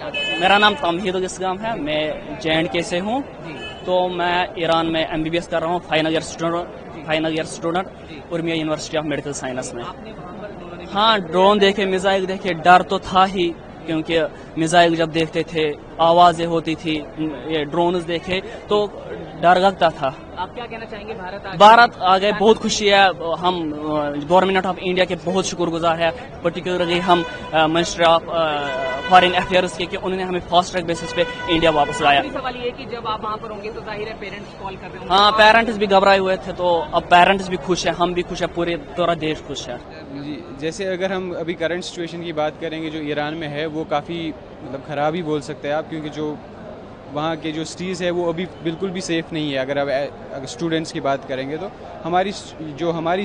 मेरा नाम तमहीदुल इस्लाम है, मैं JNK से हूँ। तो मैं ईरान में MBBS कर रहा हूँ, final year student Urmia university of medical science में। हाँ, ड्रोन देखे, मिसाइल देखे, डर तो था ही, क्योंकि मिसाइल जब देखते थे आवाज़ें होती थी, ये ड्रोन्स देखे तो डर लगता था। आप क्या कहना चाहेंगे? भारत आ गए, बहुत खुशी है। हम गवर्नमेंट ऑफ इंडिया के बहुत शुक्रगुजार है, पर्टिकुलरली हम मिनिस्टर ऑफ फॉरेन अफेयर्स के कि उन्होंने हमें फास्ट ट्रैक बेसिस पे इंडिया वापस लाया। सवाल ये कि जब आप वहाँ पर होंगे तो जाहिर है पेरेंट्स कॉल कर रहे होंगे। हाँ, पेरेंट्स भी घबराए हुए थे, तो अब पेरेंट्स भी खुश है, हम भी खुश है, पूरा देश खुश है। जी, जैसे अगर हम अभी करंट सिचुएशन की बात करेंगे जो ईरान में है, वो काफ़ी मतलब ख़राब ही बोल सकते हैं आप, क्योंकि जो वहाँ के जो सिटीज़ है वो अभी बिल्कुल भी सेफ़ नहीं है। अगर स्टूडेंट्स की बात करेंगे तो हमारी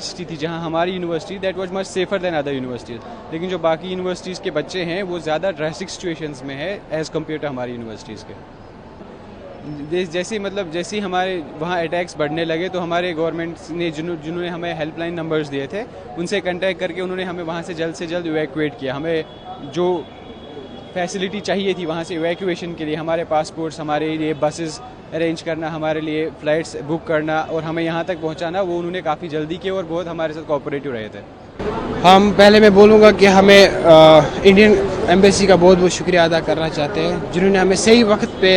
सिटी थी जहाँ हमारी university, that was much safer than other universities. लेकिन जो बाकी यूनिवर्सिटीज़ के बच्चे हैं वो ज़्यादा ड्रेस्टिक सिचुएशंस में है एज़ कम्पेयर टू हमारी यूनिवर्सिटीज़ के। जैसे ही हमारे वहाँ अटैक्स बढ़ने लगे तो हमारे गवर्नमेंट ने जिन्होंने हमें हेल्पलाइन नंबर्स दिए थे उनसे कांटेक्ट करके उन्होंने हमें वहाँ से जल्द इवैक्यूएट किया। हमें जो फैसिलिटी चाहिए थी वहाँ से इवैक्यूएशन के लिए, हमारे पासपोर्ट्स, हमारे लिए बसेस अरेंज करना, हमारे लिए फ़्लाइट्स बुक करना और हमें यहाँ तक पहुँचाना, वो उन्होंने काफ़ी जल्दी किया और बहुत हमारे साथ कोऑपरेटिव रहे थे। मैं बोलूँगा कि हमें इंडियन एम्बेसी का बहुत बहुत शुक्रिया अदा करना चाहते हैं, जिन्होंने हमें सही वक्त पे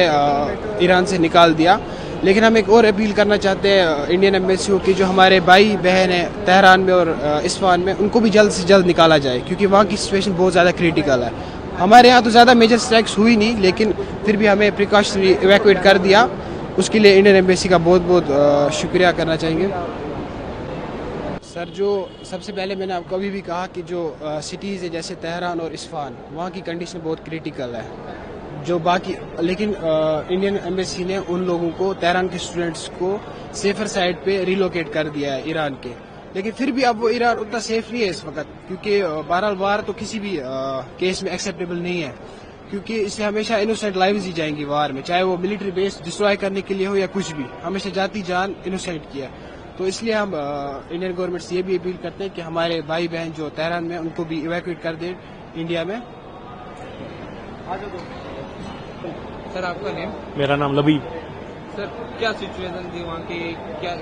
ईरान से निकाल दिया। लेकिन हम एक और अपील करना चाहते हैं इंडियन एम्बेसी को कि जो हमारे भाई बहन हैं तेहरान में और इस्फहान में, उनको भी जल्द से जल्द निकाला जाए, क्योंकि वहाँ की सिचुएशन बहुत ज़्यादा क्रिटिकल है। हमारे यहाँ तो ज़्यादा मेजर स्ट्राइक्स हुई नहीं, लेकिन फिर भी हमें प्रिकॉशनरी इवैक्यूएट कर दिया। उसके लिए इंडियन एम्बेसी का बहुत बहुत शुक्रिया करना चाहेंगे। सर, जो सबसे पहले मैंने आपको अभी भी कहा कि जो सिटीज़ है जैसे तेहरान और इस्फहान, वहाँ की कंडीशन बहुत क्रिटिकल है। जो बाकी लेकिन इंडियन एम्बेसी ने उन लोगों को, तेहरान के स्टूडेंट्स को सेफर साइड पे रिलोकेट कर दिया है ईरान के। लेकिन फिर भी अब वो ईरान उतना सेफ नहीं है इस वक्त, क्योंकि बहरहाल वार तो किसी भी केस में एक्सेप्टेबल नहीं है, क्योंकि इससे हमेशा इनोसेंट लाइव्स ही जाएंगी वार में, चाहे वो मिलिट्री बेस डिस्ट्रॉय करने के लिए हो या कुछ भी, हमेशा जाती जान इनोसेंट किया। तो इसलिए हम इंडियन गवर्नमेंट से ये भी अपील करते हैं कि हमारे भाई बहन जो तेहरान में, उनको भी इवैक्यूएट कर दे इंडिया में। सर, आपका नेम? मेरा नाम लबीब। सर, क्या सिचुएशन थी वहाँ की,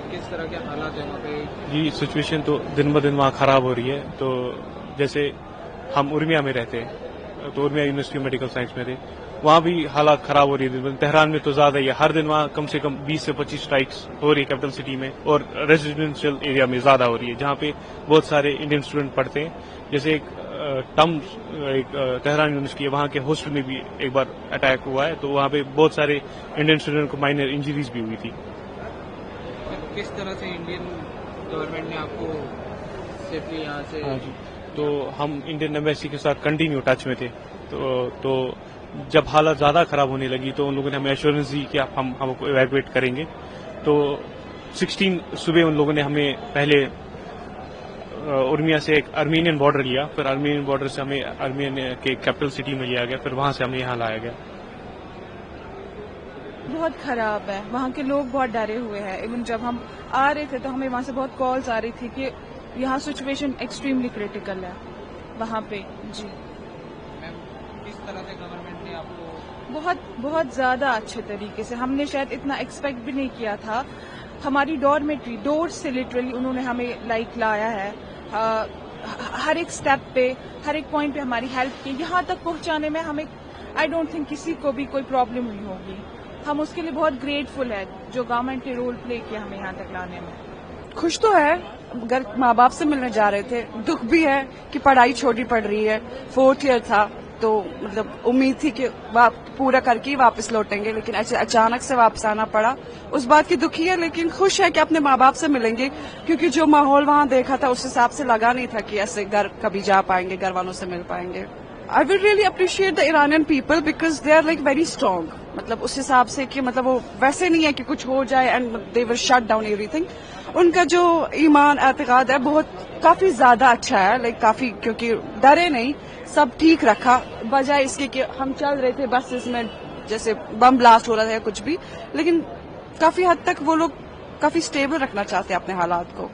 किस तरह के हालात हैं वहाँ पे? जी, सिचुएशन तो दिन ब दिन वहाँ खराब हो रही है। तो जैसे हम उर्मिया में रहते हैं, तो Urmia university of medical science में थे, वहाँ भी हालात खराब हो रही है। तेहरान में तो ज्यादा ही है, हर दिन वहाँ कम से कम 20 से 25 स्ट्राइक्स हो रही है कैपिटल सिटी में, और रेजिडेंशियल एरिया में ज्यादा हो रही है, जहाँ पे बहुत सारे इंडियन स्टूडेंट पढ़ते हैं। जैसे एक तेहरान यूनिवर्सिटी है, वहाँ के हॉस्टल में भी एक बार अटैक हुआ है, तो वहाँ पे बहुत सारे इंडियन स्टूडेंट को माइनर इंजरीज भी हुई थी। किस तरह से इंडियन गवर्नमेंट ने आपको सेफली यहाँ से? हाँ जी, तो हम इंडियन एम्बेसी के साथ कंटिन्यू टच में थे। तो जब हालत ज्यादा खराब होने लगी तो उन लोगों ने हमें एश्योरेंस दी कि हम हमको इवैक्यूएट करेंगे। तो 16 सुबह उन लोगों ने हमें पहले उर्मिया से एक आर्मीनियन बॉर्डर लिया, फिर आर्मीनियन बॉर्डर से हमें आर्मीनियन के कैपिटल सिटी में लिया गया, फिर वहां से हमें यहाँ लाया गया। बहुत खराब है, वहाँ के लोग बहुत डरे हुए हैं। इवन जब हम आ रहे थे तो हमें वहाँ से बहुत कॉल्स आ रही थी कि यहाँ सिचुएशन एक्सट्रीमली क्रिटिकल है वहाँ पे। जी मैम, किस तरह से गवर्नमेंट ने आपको? बहुत ज्यादा अच्छे तरीके से, हमने शायद इतना एक्सपेक्ट भी नहीं किया था। हमारी डॉर्मेट्री डोर से लिटरली उन्होंने हमें लाया है, हर एक स्टेप पे, हर एक पॉइंट पे हमारी हेल्प की। यहाँ तक पहुँचाने में हमें आई डोंट थिंक किसी को भी कोई प्रॉब्लम नहीं होगी। हम उसके लिए बहुत ग्रेटफुल है जो गवर्नमेंट ने रोल प्ले किया हमें यहाँ तक लाने में। खुश तो है, घर माँ बाप से मिलने जा रहे थे, दुख भी है कि पढ़ाई छोटी पड़ रही है, 4th ईयर था, तो मतलब उम्मीद थी कि पूरा करके ही वापस लौटेंगे, लेकिन ऐसे अचानक से वापस आना पड़ा। उस बात की दुखी है, लेकिन खुश है कि अपने माँ बाप से मिलेंगे, क्योंकि जो माहौल वहाँ देखा था उस हिसाब से लगा नहीं था कि ऐसे घर कभी जा पाएंगे, घर वालों से मिल पाएंगे। I will really appreciate the Iranian people because they are like very strong, मतलब उस हिसाब से कि मतलब वो वैसे नहीं है कि कुछ हो जाए and they will shut down everything. उनका जो ईमान एतकाद है बहुत काफी ज्यादा अच्छा है, लाइक काफी, क्योंकि डरे नहीं, सब ठीक रखा, बजाय इसके कि हम चल रहे थे बसेस में जैसे बम ब्लास्ट हो रहा था या कुछ भी, लेकिन काफी हद तक वो लोग काफी स्टेबल रखना चाहते हैं अपने हालात को।